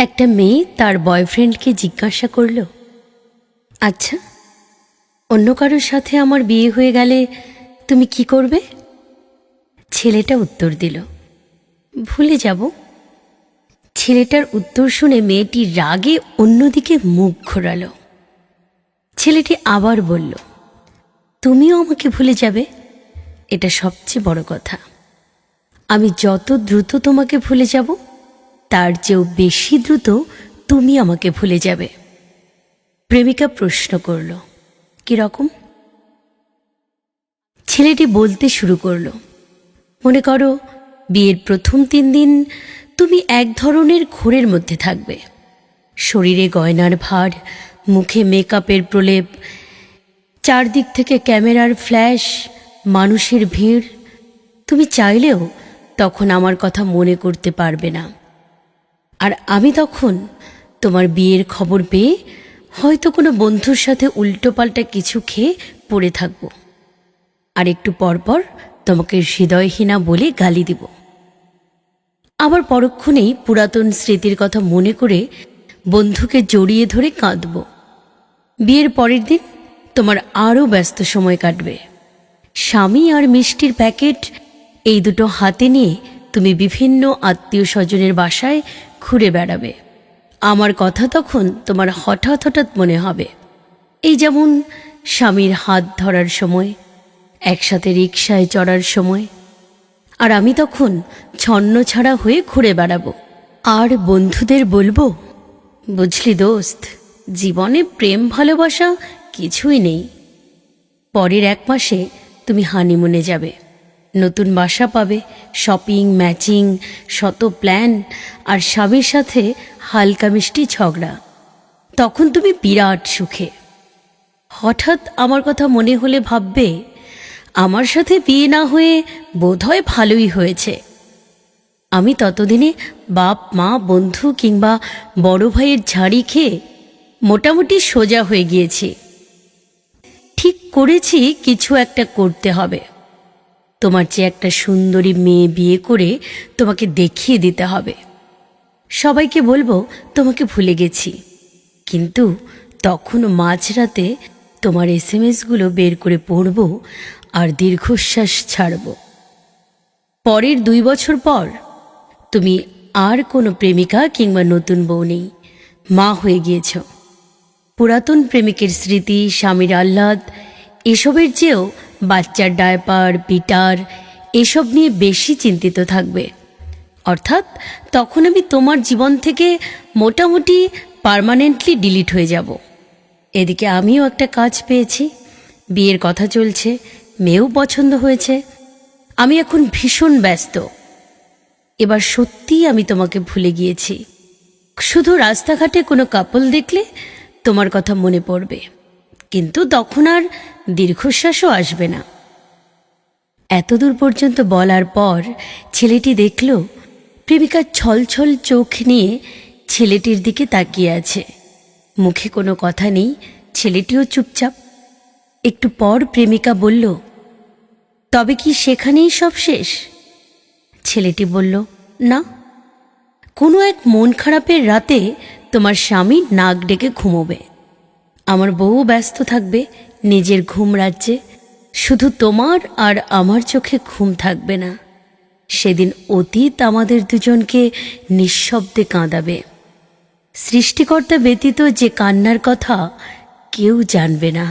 একটা মেয়ে তার বয়ফ্রেন্ডকে জিজ্ঞাসা করল, আচ্ছা, অন্য কারোর সাথে আমার বিয়ে হয়ে গেলে তুমি কি করবে? ছেলেটা উত্তর দিল, ভুলে যাব। ছেলেটার উত্তর শুনে মেয়েটি রাগে অন্যদিকে মুখ ঘোরাল। ছেলেটি আবার বলল, তুমিও আমাকে ভুলে যাবে? এটা সবচেয়ে বড় কথা। আমি যত দ্রুত তোমাকে ভুলে যাব, তার চেয়েও বেশি দ্রুত তুমি আমাকে ভুলে যাবে। প্রেমিকা প্রশ্ন করল, কিরকম? ছেলেটি বলতে শুরু করল, মনে করো বিয়ের প্রথম 3 দিন তুমি এক ধরনের ঘোরের মধ্যে থাকবে। শরীরে গয়নার ভার, মুখে মেকআপের প্রলেপ, চারদিক থেকে ক্যামেরার ফ্ল্যাশ, মানুষের ভিড়। তুমি চাইলেও তখন আমার কথা মনে করতে পারবে না। আর আমি তখন তোমার বিয়ের খবর পেয়ে হয়তো কোনো বন্ধুর সাথে উল্টোপাল্টা কিছু খেয়ে পড়ে থাকব, আর একটু পরপর তোমাকে হৃদয়হীনা বলে গালি দিব। আবার পরক্ষণেই পুরাতন স্মৃতির কথা মনে করে বন্ধুকে জড়িয়ে ধরে কাঁদব। বিয়ের পরের দিন তোমার আরও ব্যস্ত সময় কাটবে। স্বামী আর মিষ্টির প্যাকেট এই দুটো হাতে নিয়ে তুমি বিভিন্ন আত্মীয় স্বজনের বাসায় ঘুরে বেড়াবে। আমার কথা তখন তোমার হঠাৎ হঠাৎ মনে হবে, এই যেমন স্বামীর হাত ধরার সময়, একসাথে রিকশায় চড়ার সময়। আর আমি তখন ছন্নছাড়া হয়ে ঘুরে বেড়াবো আর বন্ধুদের বলবো, বুঝলি দোস্ত, জীবনে প্রেম ভালোবাসা কিছুই নেই। পরের 1 মাসে তুমি হানিমুনে যাবে, নতুন বাসা পাবে, শপিং, ম্যাচিং, শত প্ল্যান, আর স্বামীর সাথে হালকা মিষ্টি ঝগড়া। তখন তুমি বিরাট সুখে। হঠাৎ আমার কথা মনে হলে ভাববে, আমার সাথে বিয়ে না হয়ে বোধহয় ভালোই হয়েছে। আমি ততদিনে বাপ মা বন্ধু কিংবা বড় ভাইয়ের ঝাড়ি খেয়ে মোটামুটি সোজা হয়ে গিয়েছি। ঠিক করেছি কিছু একটা করতে হবে। তোমার চেয়ে একটা সুন্দরী মেয়ে বিয়ে করে তোমাকে দেখিয়ে দিতে হবে। সবাইকে বলবো তোমাকে ভুলে গেছি, কিন্তু তখন মাঝরাতে তোমার SMS-গুলো বের করে পড়ব আর দীর্ঘশ্বাস ছাড়ব। পরের 2 বছর পর তুমি আর কোনো প্রেমিকা কিংবা নতুন বউ নেই, মা হয়ে গিয়েছ। পুরাতন প্রেমিকের স্মৃতি, স্বামীর আহ্লাদ, এসবের চেয়েও বাচ্চার ডায়পার, পিটার, এসব নিয়ে বেশি চিন্তিত থাকবে। অর্থাৎ তখন আমি তোমার জীবন থেকে মোটামুটি পার্মানেন্টলি ডিলিট হয়ে যাব। এদিকে আমিও একটা কাজ পেয়েছি, বিয়ের কথা চলছে, মেয়েও পছন্দ হয়েছে। আমি এখন ভীষণ ব্যস্ত। এবার সত্যিই আমি তোমাকে ভুলে গিয়েছি। শুধু রাস্তাঘাটে কোনো কাপল দেখলে তোমার কথা মনে পড়বে, কিন্তু তখন আর দীর্ঘশ্বাসও আসবে না। এতদূর পর্যন্ত বলার পর ছেলেটি দেখল প্রেমিকা ছলছল চোখ নিয়ে ছেলেটির দিকে তাকিয়ে আছে। মুখে কোনো কথা নেই, ছেলেটিও চুপচাপ। একটু পর প্রেমিকা বলল, তবে কি সেখানেই সব শেষ? ছেলেটি বলল, না, কোনো এক মন খারাপের রাতে তোমার স্বামী নাক ডেকে ঘুমোবে, আমার বউ ব্যস্ত থাকবে নিজের ঘুম রাজ্যে। শুধু তোমার আর আমার চোখে ঘুম থাকবে না। সেদিন অতীত আমাদের দুজনকে নিঃশব্দে কাঁদাবে। সৃষ্টিকর্তা ব্যতীত যে কান্নার কথা কেউ জানবে না।